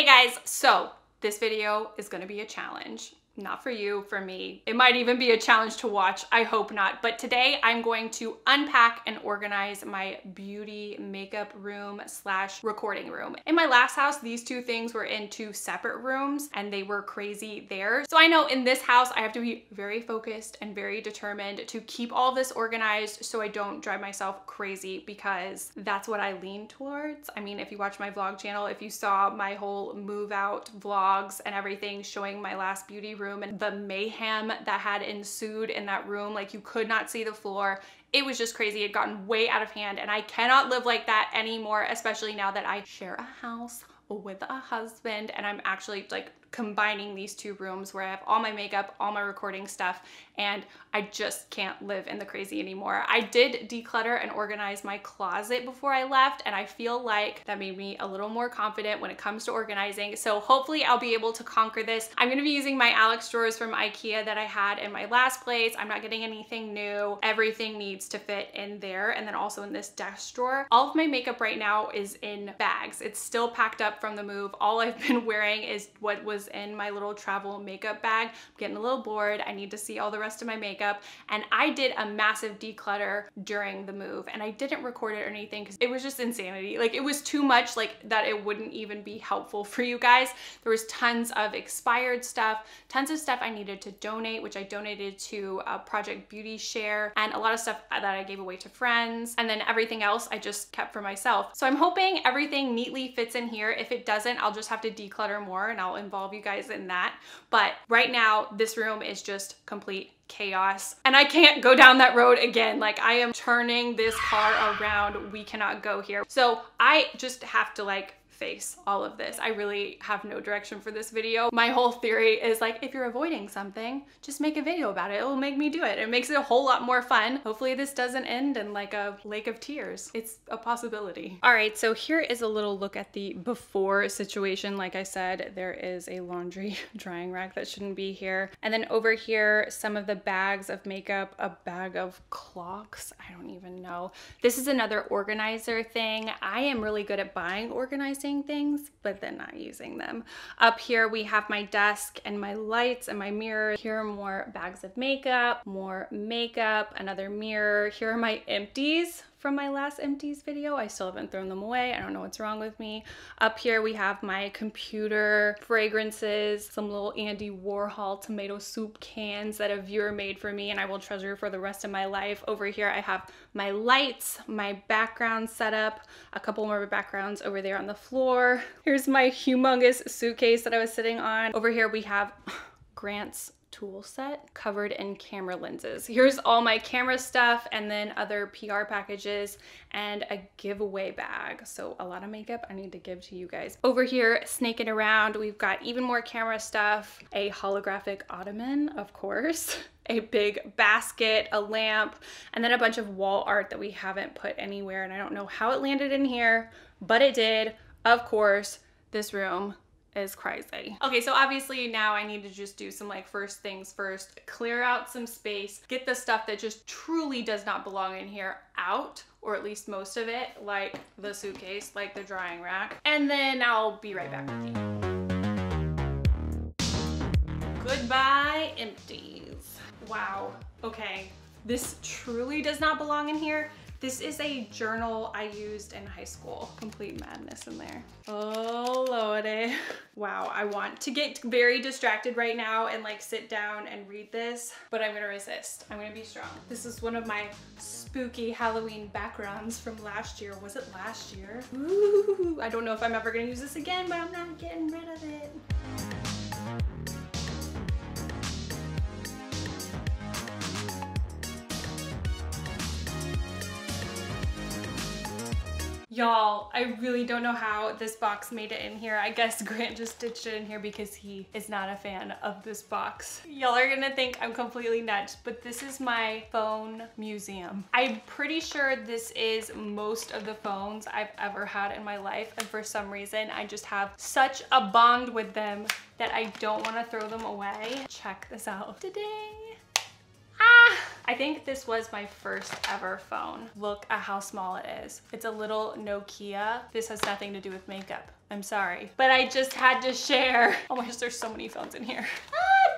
guys, so this video is gonna be a challenge. Not for you, for me. It might even be a challenge to watch. I hope not. But today I'm going to unpack and organize my beauty makeup room / recording room. In my last house, these two things were in two separate rooms and they were crazy there. So I know in this house, I have to be very focused and very determined to keep all this organized so I don't drive myself crazy, because that's what I lean towards. I mean, if you watch my vlog channel, if you saw my whole move out vlogs and everything showing my last beauty room and the mayhem that had ensued in that room, like you could not see the floor. It was just crazy. It had gotten way out of hand and I cannot live like that anymore, especially now that I share a house with a husband and I'm actually like combining these two rooms where I have all my makeup, all my recording stuff, and I just can't live in the crazy anymore. I did declutter and organize my closet before I left, and I feel like that made me a little more confident when it comes to organizing. So hopefully I'll be able to conquer this. I'm gonna be using my Alex drawers from IKEA that I had in my last place. I'm not getting anything new. Everything needs to fit in there, and then also in this desk drawer. All of my makeup right now is in bags. It's still packed up from the move. All I've been wearing is what was in my little travel makeup bag. I'm getting a little bored. I need to see all the rest of my makeup, and I did a massive declutter during the move, and I didn't record it or anything because it was just insanity. Like, it was too much, like that it wouldn't even be helpful for you guys. There was tons of expired stuff, tons of stuff I needed to donate, which I donated to Project Beauty Share, and a lot of stuff that I gave away to friends, and then everything else I just kept for myself. So I'm hoping everything neatly fits in here. If it doesn't, I'll just have to declutter more and I'll involve you guys in that. But right now, this room is just complete chaos and I can't go down that road again. Like, I am turning this car around. We cannot go here. So I just have to like face all of this. I really have no direction for this video. My whole theory is like, if you're avoiding something, just make a video about it. It will make me do it. It makes it a whole lot more fun. Hopefully this doesn't end in like a lake of tears. It's a possibility. All right, so here is a little look at the before situation. Like I said, there is a laundry drying rack that shouldn't be here. And then over here, some of the bags of makeup, a bag of clocks. I don't even know. This is another organizer thing. I am really good at buying organizing things, but then not using them. Up here we have my desk and my lights and my mirror. Here are more bags of makeup, more makeup, another mirror. Here are my empties from my last empties video. I still haven't thrown them away. I don't know what's wrong with me. Up here we have my computer, fragrances, some little Andy Warhol tomato soup cans that a viewer made for me and I will treasure for the rest of my life. Over here I have my lights, my background setup, a couple more backgrounds over there on the floor. Here's my humongous suitcase that I was sitting on. Over here we have Grant's tool set covered in camera lenses. Here's all my camera stuff and then other PR packages and a giveaway bag. So a lot of makeup I need to give to you guys. Over here, snaking around, we've got even more camera stuff, a holographic ottoman, of course, a big basket, a lamp, and then a bunch of wall art that we haven't put anywhere. And I don't know how it landed in here, but it did. Of course, this room is crazy. Okay, so obviously now I need to just do some like first things first, clear out some space, get the stuff that just truly does not belong in here out, or at least most of it, like the suitcase, like the drying rack, and then I'll be right back with you. Goodbye, empties. Wow, okay, this truly does not belong in here. This is a journal I used in high school. Complete madness in there. Oh lordy. Wow, I want to get very distracted right now and like sit down and read this, but I'm gonna resist. I'm gonna be strong. This is one of my spooky Halloween backgrounds from last year. Was it last year? Ooh, I don't know if I'm ever gonna use this again, but I'm not getting rid of it. Y'all, I really don't know how this box made it in here. I guess Grant just stitched it in here because he is not a fan of this box. Y'all are gonna think I'm completely nuts, but this is my phone museum. I'm pretty sure this is most of the phones I've ever had in my life, and for some reason I just have such a bond with them that I don't want to throw them away. Check this out. Today. I think this was my first ever phone. Look at how small it is. It's a little Nokia. This has nothing to do with makeup. I'm sorry, but I just had to share. Oh my gosh, there's so many phones in here.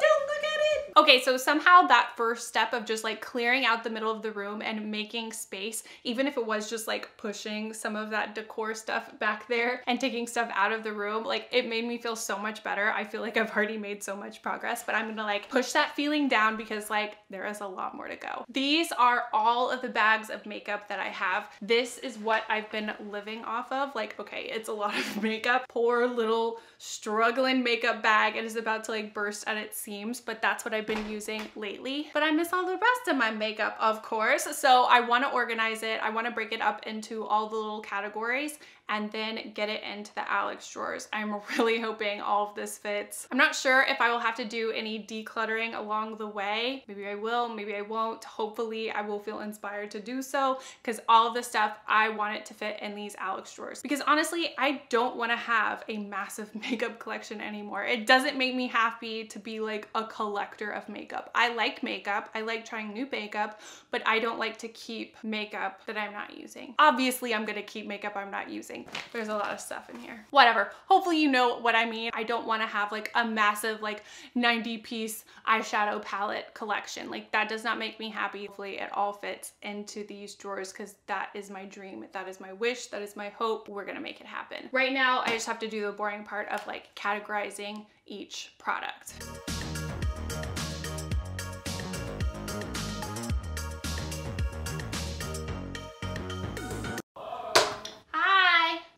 Don't look at it. Okay, so somehow that first step of just like clearing out the middle of the room and making space, even if it was just like pushing some of that decor stuff back there and taking stuff out of the room, like it made me feel so much better. I feel like I've already made so much progress, but I'm gonna like push that feeling down because like there is a lot more to go. These are all of the bags of makeup that I have. This is what I've been living off of. Like, okay, it's a lot of makeup. Poor little struggling makeup bag. It is about to like burst at its seams, but that's what I've been using lately. But I miss all the rest of my makeup, of course. So I want to organize it. I want to break it up into all the little categories and then get it into the Alex drawers. I'm really hoping all of this fits. I'm not sure if I will have to do any decluttering along the way. Maybe I will, maybe I won't. Hopefully I will feel inspired to do so because all of the stuff, I want it to fit in these Alex drawers. Because honestly, I don't want to have a massive makeup collection anymore. It doesn't make me happy to be like a collector of makeup. I like makeup, I like trying new makeup, but I don't like to keep makeup that I'm not using. Obviously, I'm gonna keep makeup I'm not using. There's a lot of stuff in here. Whatever. Hopefully you know what I mean. I don't want to have like a massive like 90-piece eyeshadow palette collection. Like that does not make me happy. Hopefully it all fits into these drawers because that is my dream. That is my wish. That is my hope. We're gonna make it happen. Right now, I just have to do the boring part of like categorizing each product.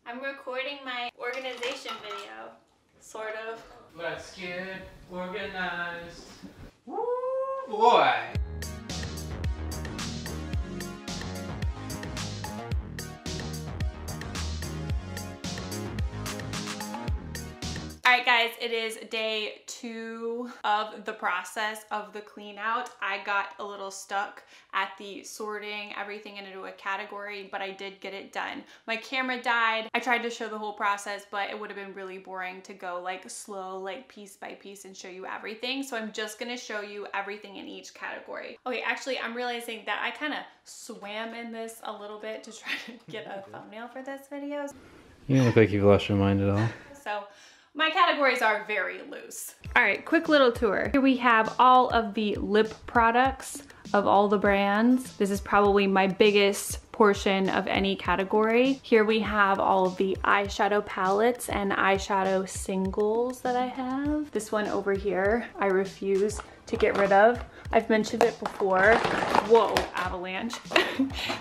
I'm recording my organization video, sort of. Let's get organized. Woo, boy. All right, guys, it is day 2 of the process of the clean out. I got a little stuck at the sorting everything into a category, but I did get it done. My camera died. I tried to show the whole process, but it would have been really boring to go like slow, like piece by piece and show you everything. So I'm just gonna show you everything in each category. Okay, actually, I'm realizing that I kind of swam in this a little bit to try to get a thumbnail for this video. You don't look like you've lost your mind at all. So my categories are very loose. All right, quick little tour. Here we have all of the lip products of all the brands. This is probably my biggest portion of any category. Here we have all of the eyeshadow palettes and eyeshadow singles that I have. This one over here, I refuse to get rid of. I've mentioned it before. Whoa, avalanche.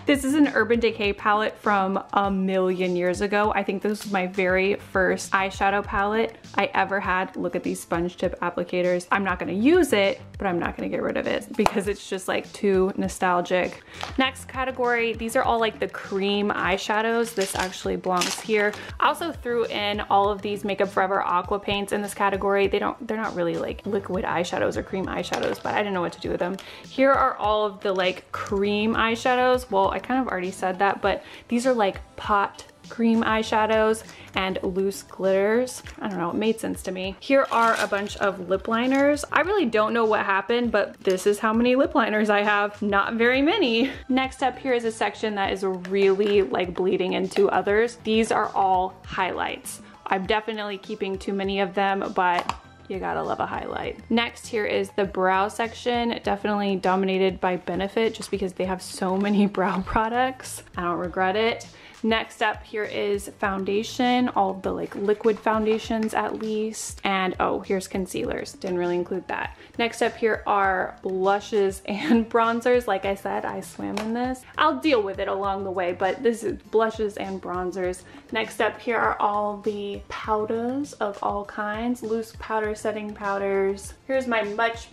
This is an Urban Decay palette from a million years ago. I think this was my very first eyeshadow palette I ever had. Look at these sponge tip applicators. I'm not gonna use it, but I'm not gonna get rid of it because it's just like too nostalgic. Next category, these are all like the cream eyeshadows. This actually belongs here. I also threw in all of these Makeup Forever aqua paints in this category. They're not really like liquid eyeshadows or cream eyeshadows, but I didn't know what to do with them. Here are all of the like cream eyeshadows. Well, I kind of already said that, but these are like pot cream eyeshadows and loose glitters. I don't know, it made sense to me. Here are a bunch of lip liners. I really don't know what happened, but this is how many lip liners I have. Not very many. Next up, here is a section that is really like bleeding into others. These are all highlights. I'm definitely keeping too many of them, but you gotta love a highlight. Next, here is the brow section, definitely dominated by Benefit just because they have so many brow products. I don't regret it. Next up here is foundation, all of the like liquid foundations at least. And oh, here's concealers, didn't really include that. Next up here are blushes and bronzers. Like I said, I swam in this. I'll deal with it along the way, but this is blushes and bronzers. Next up here are all the powders of all kinds, loose powder, setting powders. Here's my much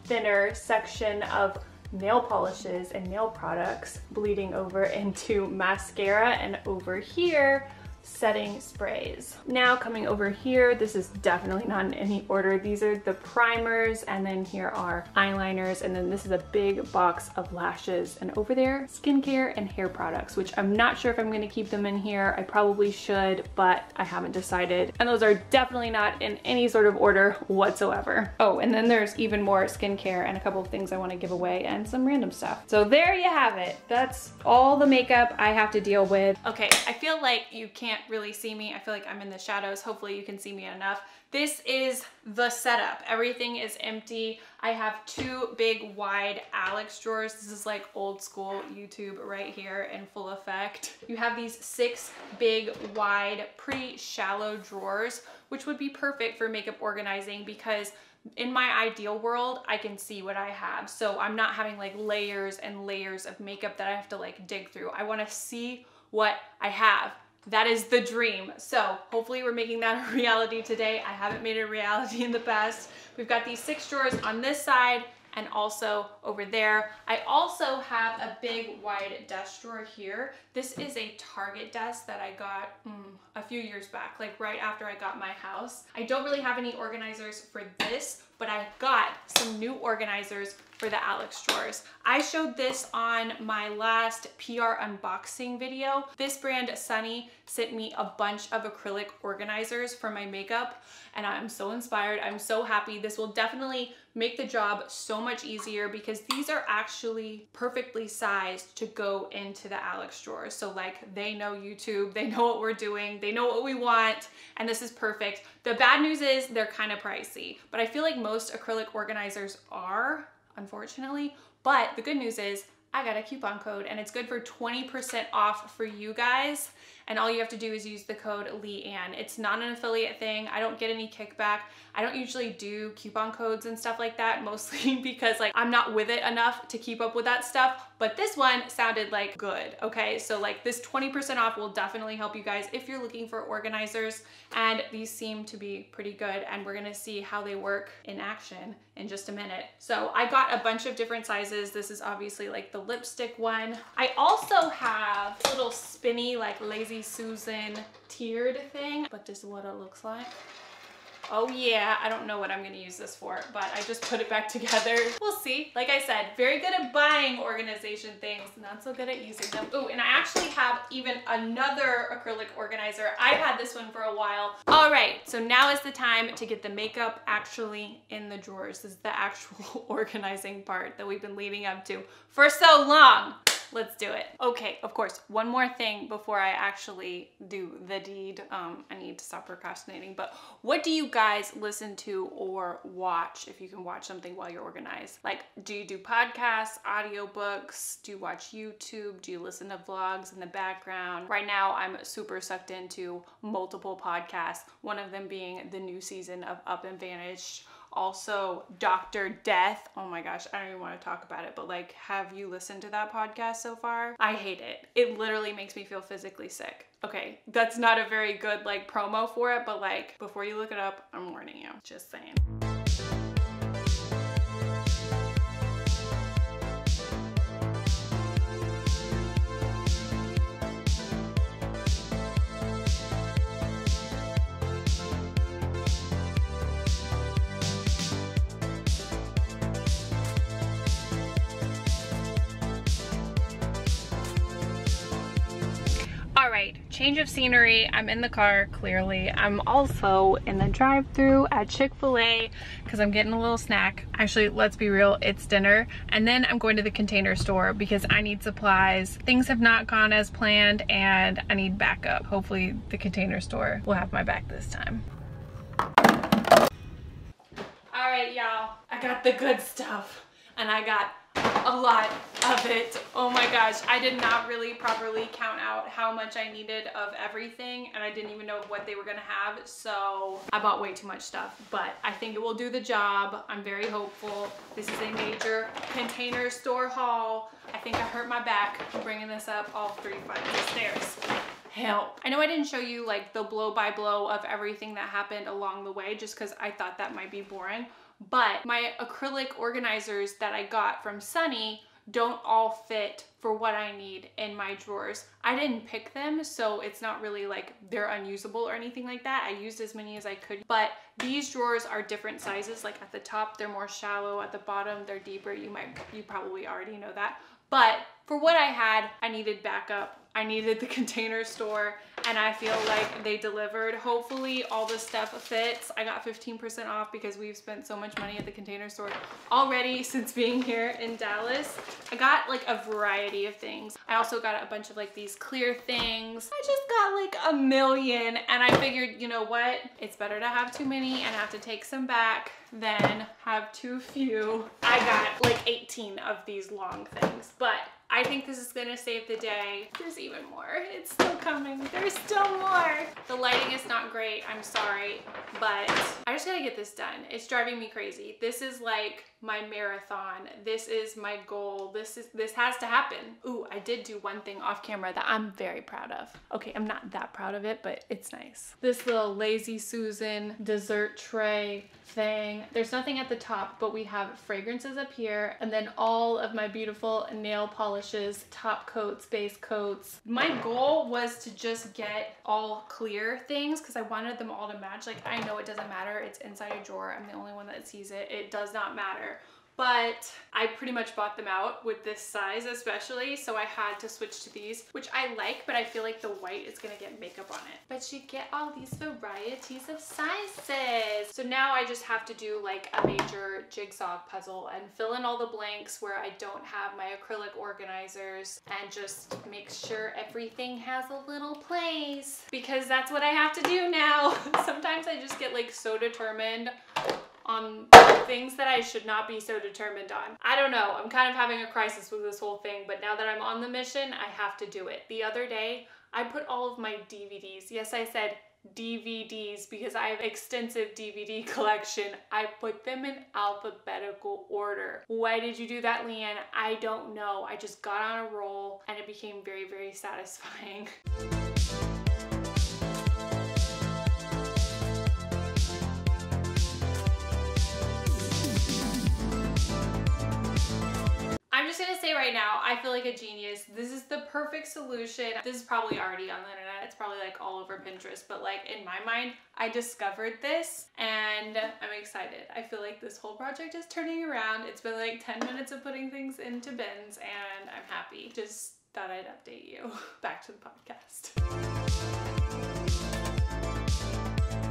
thinner section of nail polishes and nail products bleeding over into mascara, and over here setting sprays. Now coming over here, this is definitely not in any order. These are the primers, and then here are eyeliners, and then this is a big box of lashes, and over there, skincare and hair products, which I'm not sure if I'm gonna keep them in here. I probably should, but I haven't decided. And those are definitely not in any sort of order whatsoever. Oh, and then there's even more skincare and a couple of things I wanna give away and some random stuff. So there you have it. That's all the makeup I have to deal with. Okay, I feel like you can't really see me. I feel like I'm in the shadows. Hopefully you can see me enough. This is the setup. Everything is empty. I have two big wide Alex drawers. This is like old school YouTube right here in full effect. You have these 6 big wide, pretty shallow drawers, which would be perfect for makeup organizing because in my ideal world, I can see what I have. So I'm not having like layers and layers of makeup that I have to like dig through. I wanna see what I have. That is the dream. So hopefully we're making that a reality today. I haven't made it a reality in the past. We've got these 6 drawers on this side and also over there. I also have a big wide desk drawer here. This is a Target desk that I got a few years back, like right after I got my house. I don't really have any organizers for this, but I got some new organizers for the Alex drawers. I showed this on my last PR unboxing video. This brand, Sunny, sent me a bunch of acrylic organizers for my makeup, and I'm so inspired. I'm so happy. This will definitely make the job so much easier because these are actually perfectly sized to go into the Alex drawers. So like they know YouTube, they know what we're doing, they know what we want, and this is perfect. The bad news is they're kind of pricey, but I feel like most acrylic organizers are, unfortunately. But the good news is I got a coupon code and it's good for 20% off for you guys. And all you have to do is use the code LeighAnn. It's not an affiliate thing. I don't get any kickback. I don't usually do coupon codes and stuff like that, mostly because like I'm not with it enough to keep up with that stuff. But this one sounded like good, okay? So like this 20% off will definitely help you guys if you're looking for organizers. And these seem to be pretty good, and we're gonna see how they work in action in just a minute. So I got a bunch of different sizes. This is obviously like the lipstick one. I also have a little spinny like Lazy Susan tiered thing, but this is what it looks like. Oh yeah, I don't know what I'm gonna use this for, but I just put it back together. We'll see. Like I said, very good at buying organization things, not so good at using them. Oh, and I actually have even another acrylic organizer. I've had this one for a while. All right, so now is the time to get the makeup actually in the drawers. This is the actual organizing part that we've been leading up to for so long. Let's do it. Okay, of course, one more thing before I actually do the deed. I need to stop procrastinating, but what do you guys listen to or watch if you can watch something while you're organized? Like, do you do podcasts, audiobooks? Do you watch YouTube? Do you listen to vlogs in the background? Right now, I'm super sucked into multiple podcasts, one of them being the new season of Up and Vanished. Also, Dr. Death. Oh my gosh, I don't even want to talk about it, but like, have you listened to that podcast so far? I hate it. It literally makes me feel physically sick. Okay, that's not a very good like promo for it, but like, before you look it up, I'm warning you. Just saying. All right, change of scenery. I'm in the car, clearly. I'm also in the drive-thru at Chick-fil-A because I'm getting a little snack. Actually, let's be real, it's dinner. And then I'm going to the Container Store because I need supplies. Things have not gone as planned and I need backup. Hopefully the Container Store will have my back this time. All right, y'all, I got the good stuff and I got a lot of it. Oh my gosh, I did not really properly count out how much I needed of everything, and I didn't even know what they were gonna have, so I bought way too much stuff, but I think it will do the job. I'm very hopeful. This is a major Container Store haul. I think I hurt my back bringing this up all 3 flights of stairs. Help. I know I didn't show you like the blow by blow of everything that happened along the way just because I thought that might be boring. But my acrylic organizers that I got from Sunny don't all fit for what I need in my drawers. I didn't pick them, so it's not really like they're unusable or anything like that. I used as many as I could, but these drawers are different sizes. Like at the top, they're more shallow. At the bottom, they're deeper. You probably already know that. But for what I had, I needed backup. I needed the Container Store, and I feel like they delivered. Hopefully all the stuff fits. I got 15% off because we've spent so much money at the Container Store already since being here in Dallas. I got like a variety of things. I also got a bunch of like these clear things. I just got like a million, and I figured, you know what? It's better to have too many and have to take some back than have too few. I got like 18 of these long things, but I think this is gonna save the day. There's even more. It's still coming. There's still more. The lighting is not great, I'm sorry, but I just gotta get this done. It's driving me crazy. This is like my marathon. This is my goal. This has to happen. Ooh, I did do one thing off camera that I'm very proud of. Okay, I'm not that proud of it, but it's nice. This little Lazy Susan dessert tray thing. There's nothing at the top, but we have fragrances up here, and then all of my beautiful nail polishes, top coats, base coats. My goal was to just get all clear things because I wanted them all to match. Like, I know it doesn't matter. It's inside a drawer. I'm the only one that sees it. It does not matter. But I pretty much bought them out with this size especially, so I had to switch to these, which I like, but I feel like the white is gonna get makeup on it. But you get all these varieties of sizes. So now I just have to do like a major jigsaw puzzle and fill in all the blanks where I don't have my acrylic organizers and just make sure everything has a little place, because that's what I have to do now. Sometimes I just get like so determined on things that I should not be so determined on. I don't know, I'm kind of having a crisis with this whole thing, but now that I'm on the mission, I have to do it. The other day, I put all of my DVDs, yes, I said DVDs because I have extensive DVD collection. I put them in alphabetical order. Why did you do that, Leanne? I don't know. I just got on a roll and it became very, very satisfying. I'm just gonna say right now, I feel like a genius. This is the perfect solution. This is probably already on the internet. It's probably like all over Pinterest, but like in my mind, I discovered this and I'm excited. I feel like this whole project is turning around. It's been like 10 minutes of putting things into bins and I'm happy. Just thought I'd update you. Back to the podcast.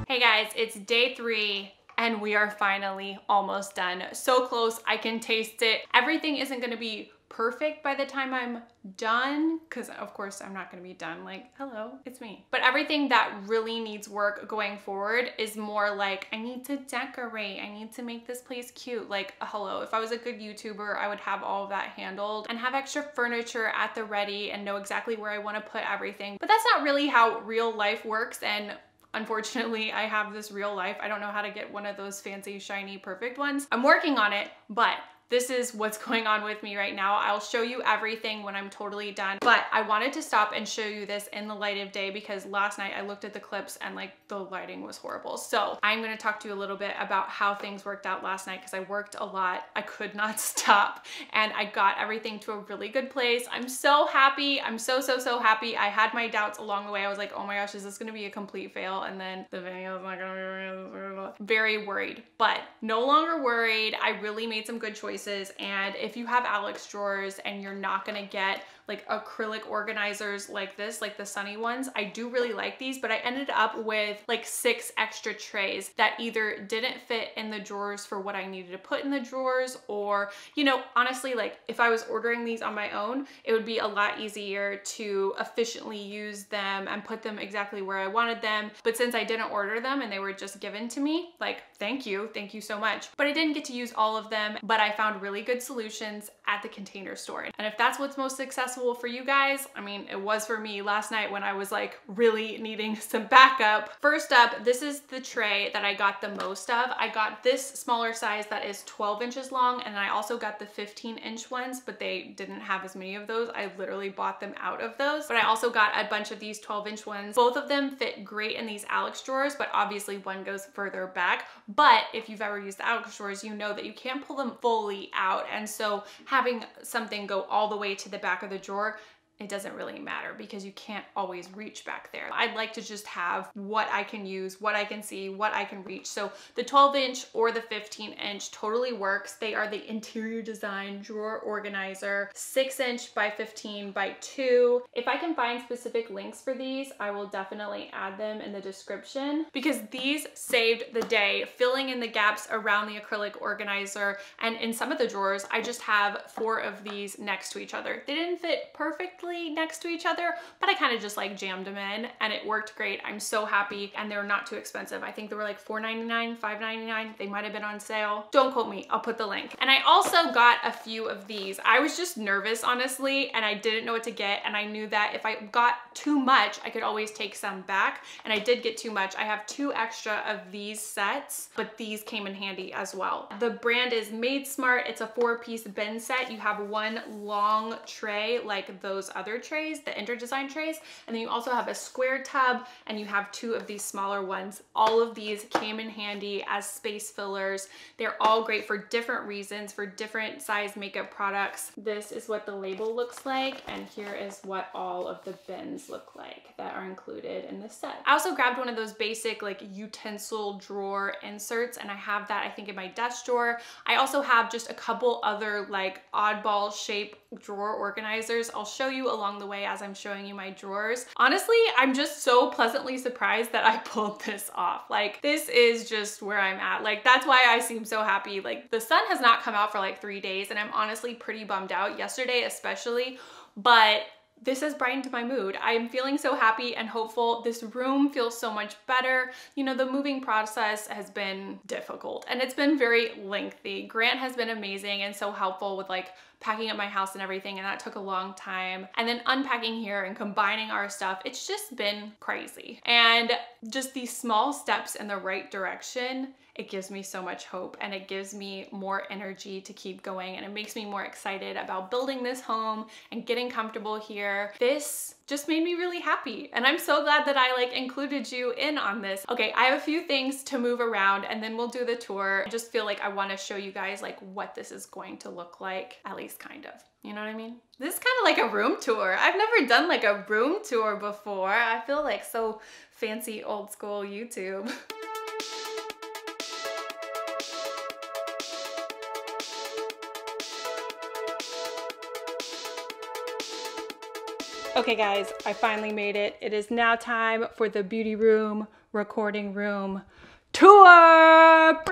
Hey guys, it's day 3. And we are finally almost done. So close, I can taste it. Everything isn't gonna be perfect by the time I'm done, because of course I'm not gonna be done, like, hello, it's me. But everything that really needs work going forward is more like, I need to decorate, I need to make this place cute. Like, hello, if I was a good YouTuber, I would have all of that handled and have extra furniture at the ready and know exactly where I wanna put everything. But that's not really how real life works, and unfortunately, I have this real life. I don't know how to get one of those fancy, shiny, perfect ones. I'm working on it, but this is what's going on with me right now. I'll show you everything when I'm totally done, but I wanted to stop and show you this in the light of day because last night I looked at the clips and like the lighting was horrible. So I'm gonna talk to you a little bit about how things worked out last night because I worked a lot. I could not stop and I got everything to a really good place. I'm so happy. I'm so happy. I had my doubts along the way. I was like, oh my gosh, is this gonna be a complete fail? And then the video is not gonna be very worried, but no longer worried. I really made some good choices. And if you have Alex drawers and you're not gonna get like acrylic organizers like this, like the Sunny ones, I do really like these, but I ended up with like 6 extra trays that either didn't fit in the drawers for what I needed to put in the drawers, or, you know, honestly, like if I was ordering these on my own, it would be a lot easier to efficiently use them and put them exactly where I wanted them. But since I didn't order them and they were just given to me, like, thank you so much. But I didn't get to use all of them, but I found really good solutions at the Container Store. And if that's what's most successful accessible for you guys. I mean, it was for me last night when I was like really needing some backup. First up, this is the tray that I got the most of. I got this smaller size that is 12 inches long, and I also got the 15-inch ones, but they didn't have as many of those. I literally bought them out of those, but I also got a bunch of these 12-inch ones. Both of them fit great in these Alex drawers, but obviously one goes further back. But if you've ever used the Alex drawers, you know that you can't pull them fully out, and so having something go all the way to the back of the drawer, it doesn't really matter because you can't always reach back there. I'd like to just have what I can use, what I can see, what I can reach. So the 12-inch or the 15-inch totally works. They are the interior design drawer organizer, 6-inch by 15 by 2. If I can find specific links for these, I will definitely add them in the description because these saved the day, filling in the gaps around the acrylic organizer. And in some of the drawers, I just have 4 of these next to each other. They didn't fit perfectly next to each other, but I kind of just like jammed them in and it worked great. I'm so happy, and they're not too expensive. I think they were like $4.99, $5.99. They might have been on sale. Don't quote me, I'll put the link. And I also got a few of these. I was just nervous, honestly, and I didn't know what to get, and I knew that if I got too much, I could always take some back, and I did get too much. I have 2 extra of these sets, but these came in handy as well. The brand is Made Smart. It's a 4-piece bin set. You have one long tray like those other trays, the InterDesign trays, and then you also have a square tub, and you have 2 of these smaller ones. All of these came in handy as space fillers. They're all great for different reasons, for different size makeup products. This is what the label looks like, and here is what all of the bins look like that are included in this set. I also grabbed one of those basic like utensil drawer inserts, and I have that I think in my desk drawer. I also have just a couple other like oddball shape drawer organizers. I'll show you along the way as I'm showing you my drawers. Honestly, I'm just so pleasantly surprised that I pulled this off. Like, this is just where I'm at. Like, that's why I seem so happy. Like, the sun has not come out for like 3 days, and I'm honestly pretty bummed out, yesterday especially, but this has brightened my mood. I am feeling so happy and hopeful. This room feels so much better. You know, the moving process has been difficult and it's been very lengthy. Grant has been amazing and so helpful with like packing up my house and everything, and that took a long time. And then unpacking here and combining our stuff, it's just been crazy. And just these small steps in the right direction, it gives me so much hope, and it gives me more energy to keep going, and it makes me more excited about building this home and getting comfortable here. This just made me really happy, and I'm so glad that I like included you in on this. Okay, I have a few things to move around and then we'll do the tour. I just feel like I want to show you guys like what this is going to look like, at least kind of. You know what I mean? This is kind of like a room tour. I've never done like a room tour before. I feel like so fancy old school YouTube. Okay guys, I finally made it. It is now time for the beauty room, recording room tour.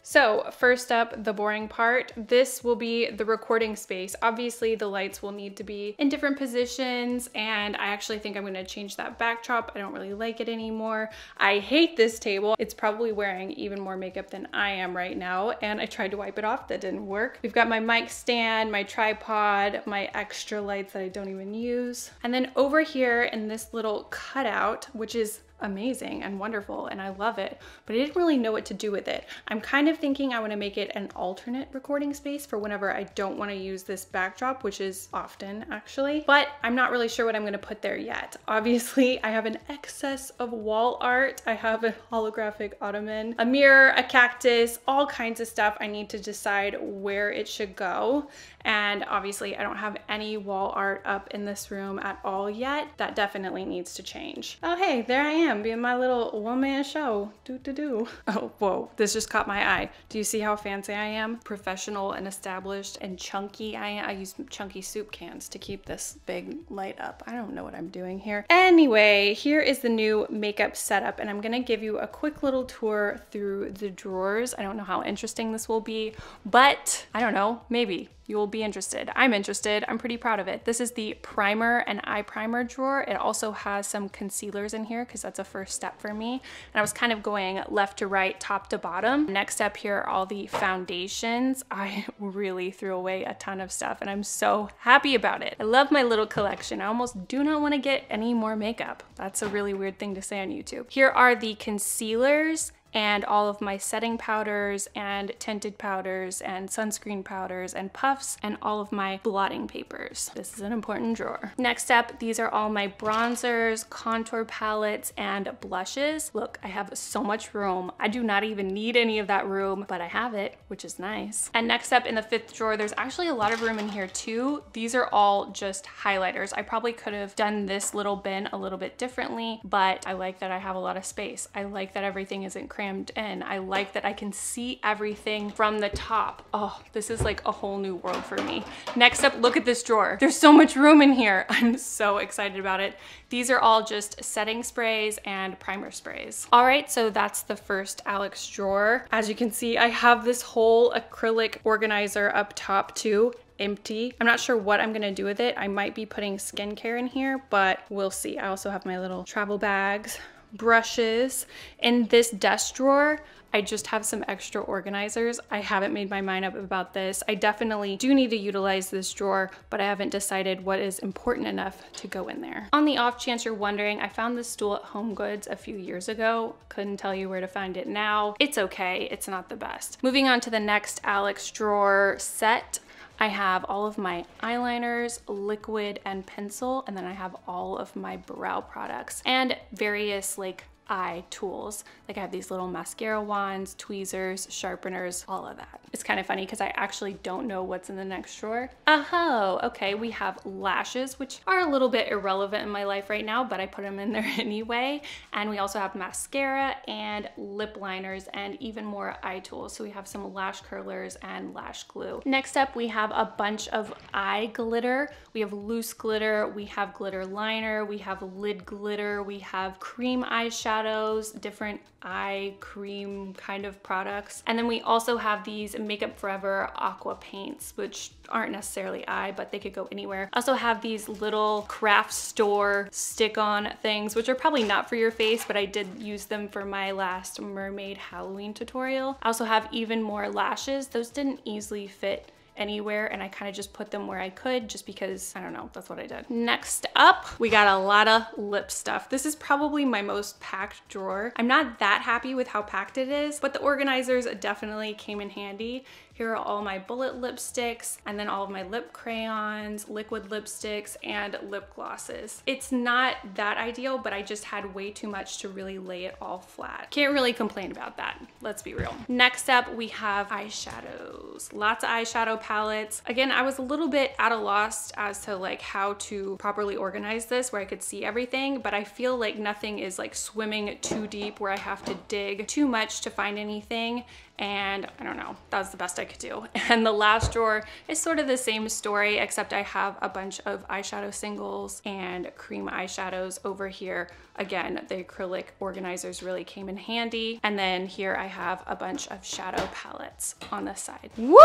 So first up, the boring part. This will be the recording space. Obviously the lights will need to be in different positions, and I actually think I'm gonna change that backdrop. I don't really like it anymore. I hate this table. It's probably wearing even more makeup than I am right now, and I tried to wipe it off. That didn't work. We've got my mic stand, my tripod, my extra lights that I don't even use. And then over here in this little cutout, which is amazing and wonderful and I love it, but I didn't really know what to do with it. I'm kind of thinking I want to make it an alternate recording space for whenever I don't want to use this backdrop, which is often actually, but I'm not really sure what I'm going to put there yet. Obviously I have an excess of wall art. I have a holographic ottoman, a mirror, a cactus, all kinds of stuff. I need to decide where it should go. And obviously I don't have any wall art up in this room at all yet. That definitely needs to change. Oh hey, there I am being my little one-man show. Oh, whoa, this just caught my eye. Do you see how fancy I am? Professional and established and chunky I am. I use chunky soup cans to keep this big light up. I don't know what I'm doing here. Anyway, here is the new makeup setup, and I'm gonna give you a quick little tour through the drawers. I don't know how interesting this will be, but I don't know, maybe. You will be interested. I'm interested. I'm pretty proud of it. This is the primer and eye primer drawer. It also has some concealers in here because that's a first step for me. And I was kind of going left to right, top to bottom. Next up here are all the foundations. I really threw away a ton of stuff and I'm so happy about it. I love my little collection. I almost do not want to get any more makeup. That's a really weird thing to say on YouTube. Here are the concealers and all of my setting powders and tinted powders and sunscreen powders and puffs and all of my blotting papers. This is an important drawer. Next up, these are all my bronzers, contour palettes, and blushes. Look, I have so much room. I do not even need any of that room, but I have it, which is nice. And next up in the 5th drawer, there's actually a lot of room in here too. These are all just highlighters. I probably could have done this little bin a little bit differently, but I like that I have a lot of space. I like that everything isn't crammed in. I like that I can see everything from the top. Oh, this is like a whole new world for me. Next up, look at this drawer. There's so much room in here. I'm so excited about it. These are all just setting sprays and primer sprays. All right, so that's the first Alex drawer. As you can see, I have this whole acrylic organizer up top too. Empty. I'm not sure what I'm gonna do with it. I might be putting skincare in here, but we'll see. I also have my little travel bags, brushes. In this desk drawer, I just have some extra organizers. I haven't made my mind up about this. I definitely do need to utilize this drawer, but I haven't decided what is important enough to go in there. On the off chance you're wondering, I found this stool at HomeGoods a few years ago. Couldn't tell you where to find it now. It's okay, it's not the best. Moving on to the next Alex drawer set. I have all of my eyeliners, liquid, and pencil, and then I have all of my brow products and various like eye tools. Like I have these little mascara wands, tweezers, sharpeners, all of that. It's kind of funny because I actually don't know what's in the next drawer. Oh, okay, we have lashes, which are a little bit irrelevant in my life right now, but I put them in there anyway. And we also have mascara and lip liners and even more eye tools. So we have some lash curlers and lash glue. Next up, we have a bunch of eye glitter. We have loose glitter, we have glitter liner, we have lid glitter, we have cream eyeshadows, different eye cream kind of products. And then we also have these Makeup Forever aqua paints, which aren't necessarily eye, but they could go anywhere. I also have these little craft store stick-on things, which are probably not for your face, but I did use them for my last mermaid Halloween tutorial. I also have even more lashes. Those didn't easily fit anywhere, and I kind of just put them where I could just because, I don't know, that's what I did. Next up, we got a lot of lip stuff. This is probably my most packed drawer. I'm not that happy with how packed it is, but the organizers definitely came in handy. Here are all my bullet lipsticks, and then all of my lip crayons, liquid lipsticks, and lip glosses. It's not that ideal, but I just had way too much to really lay it all flat. Can't really complain about that, let's be real. Next up, we have eyeshadows. Lots of eyeshadow palettes. Again, I was a little bit at a loss as to like how to properly organize this where I could see everything, but I feel like nothing is like swimming too deep where I have to dig too much to find anything. And I don't know, that was the best I could do. And the last drawer is sort of the same story, except I have a bunch of eyeshadow singles and cream eyeshadows over here. Again, the acrylic organizers really came in handy. And then here I have a bunch of shadow palettes on the side. Woo!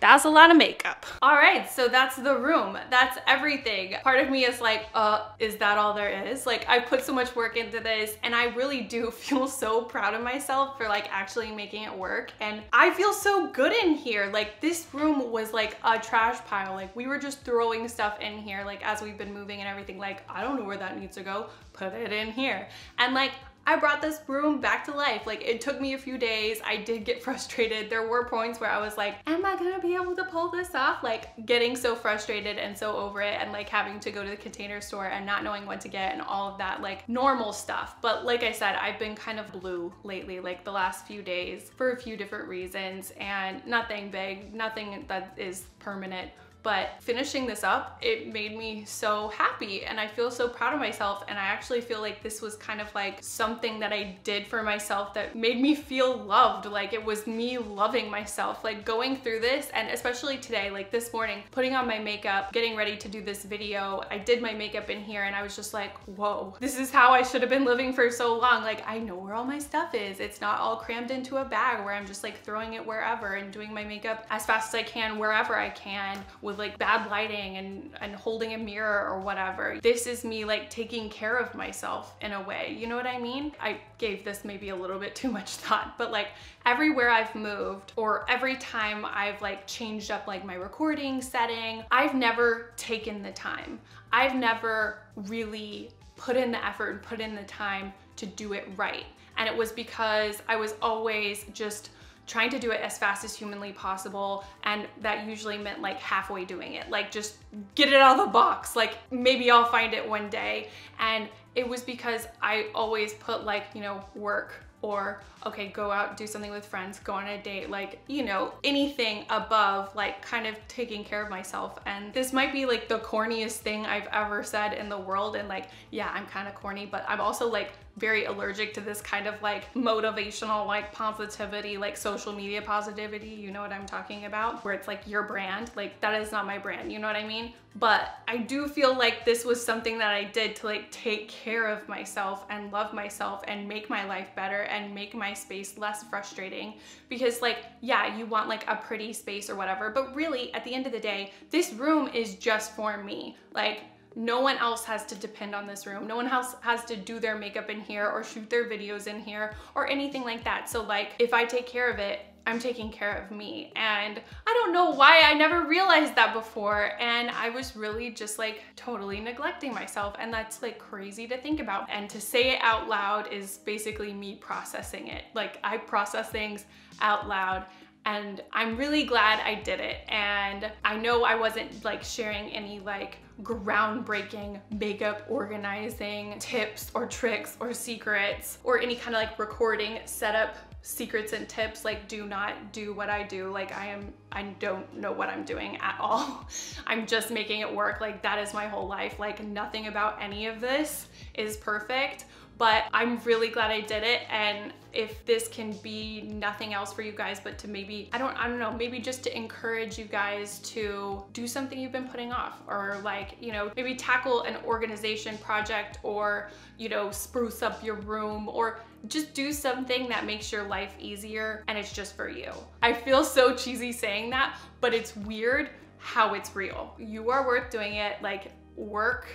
That's a lot of makeup. All right, so that's the room. That's everything. Part of me is like, is that all there is? Like, I put so much work into this, and I really do feel so proud of myself for like actually making it work. And I feel so good in here. Like, this room was like a trash pile. Like, we were just throwing stuff in here, like as we've been moving and everything. Like, I don't know where that needs to go. Put it in here. And like, I brought this room back to life. Like, it took me a few days. I did get frustrated. There were points where I was like, am I gonna be able to pull this off? Like, getting so frustrated and so over it, and like having to go to the Container Store and not knowing what to get and all of that, like normal stuff. But like I said, I've been kind of blue lately, like the last few days, for a few different reasons, and nothing big, nothing that is permanent. But finishing this up, it made me so happy, and I feel so proud of myself. And I actually feel like this was kind of like something that I did for myself that made me feel loved. Like, it was me loving myself, like going through this. And especially today, like this morning, putting on my makeup, getting ready to do this video, I did my makeup in here, and I was just like, whoa, this is how I should have been living for so long. Like, I know where all my stuff is. It's not all crammed into a bag where I'm just like throwing it wherever and doing my makeup as fast as I can, wherever I can, with with like bad lighting and holding a mirror or whatever. This is me like taking care of myself in a way, you know what I mean? I gave this maybe a little bit too much thought, but like everywhere I've moved or every time I've like changed up like my recording setting, I've never taken the time. I've never really put in the effort and put in the time to do it right. And it was because I was always just trying to do it as fast as humanly possible, and that usually meant like halfway doing it, like just get it out of the box, like maybe I'll find it one day. And it was because I always put like, you know, work or okay, go out, do something with friends, go on a date, like, you know, anything above like kind of taking care of myself. And this might be like the corniest thing I've ever said in the world, and like, yeah, I'm kind of corny, but I'm also like very allergic to this kind of like motivational, like positivity, like social media positivity, you know what I'm talking about, where it's like your brand. Like that is not my brand, you know what I mean? But I do feel like this was something that I did to like take care of myself and love myself and make my life better and make my space less frustrating. Because like, yeah, you want like a pretty space or whatever, but really at the end of the day, this room is just for me. Like, no one else has to depend on this room. No one else has to do their makeup in here or shoot their videos in here or anything like that. So like, if I take care of it, I'm taking care of me. And I don't know why I never realized that before. And I was really just like totally neglecting myself. And that's like crazy to think about. And to say it out loud is basically me processing it. Like I process things out loud. And I'm really glad I did it. And I know I wasn't like sharing any like groundbreaking makeup organizing tips or tricks or secrets or any kind of like recording setup secrets and tips. Like, do not do what I do. Like I don't know what I'm doing at all. I'm just making it work. Like that is my whole life. Like nothing about any of this is perfect. But I'm really glad I did it. And if this can be nothing else for you guys, but to maybe, I don't know, maybe just to encourage you guys to do something you've been putting off, or like, you know, maybe tackle an organization project, or, you know, spruce up your room, or just do something that makes your life easier and it's just for you. I feel so cheesy saying that, but it's weird how it's real. You are worth doing it. Like work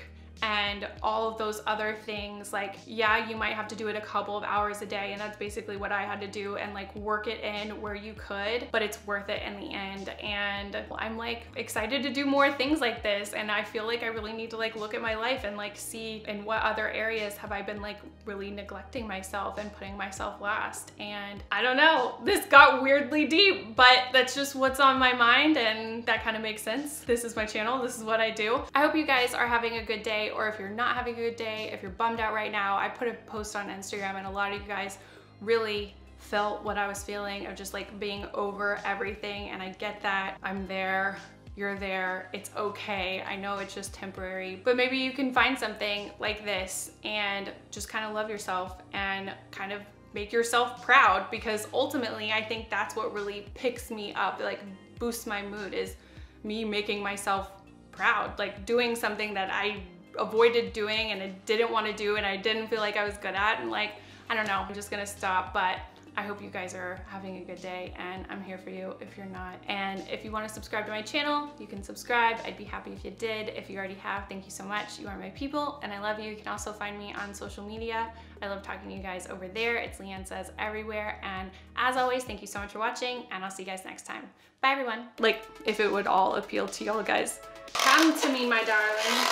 and all of those other things, like, yeah, you might have to do it a couple of hours a day, and that's basically what I had to do, and like work it in where you could, but it's worth it in the end. And I'm like excited to do more things like this, and I feel like I really need to like look at my life and like see in what other areas have I been like really neglecting myself and putting myself last. And I don't know, this got weirdly deep, but that's just what's on my mind, and that kind of makes sense. This is my channel, this is what I do. I hope you guys are having a good day, or if you're not having a good day, if you're bummed out right now. I put a post on Instagram and a lot of you guys really felt what I was feeling of just like being over everything, and I get that. I'm there, you're there, it's okay. I know it's just temporary, but maybe you can find something like this and just kind of love yourself and kind of make yourself proud, because ultimately I think that's what really picks me up, like boosts my mood, is me making myself proud, like doing something that I avoided doing and I didn't want to do and I didn't feel like I was good at, and like, I don't know, I'm just gonna stop. But I hope you guys are having a good day, and I'm here for you if you're not. And if you want to subscribe to my channel, you can subscribe. I'd be happy if you did. If you already have, thank you so much. You are my people and I love you. You can also find me on social media. I love talking to you guys over there. It's LeighAnnSays everywhere. And as always, thank you so much for watching, and I'll see you guys next time. Bye everyone. Like, if it would all appeal to y'all guys. Come to me, my darling.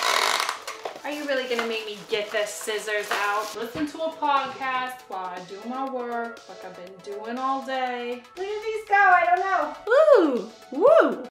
Are you really gonna make me get the scissors out? Listen to a podcast while I do my work like I've been doing all day. Where did these go? I don't know. Woo! Woo!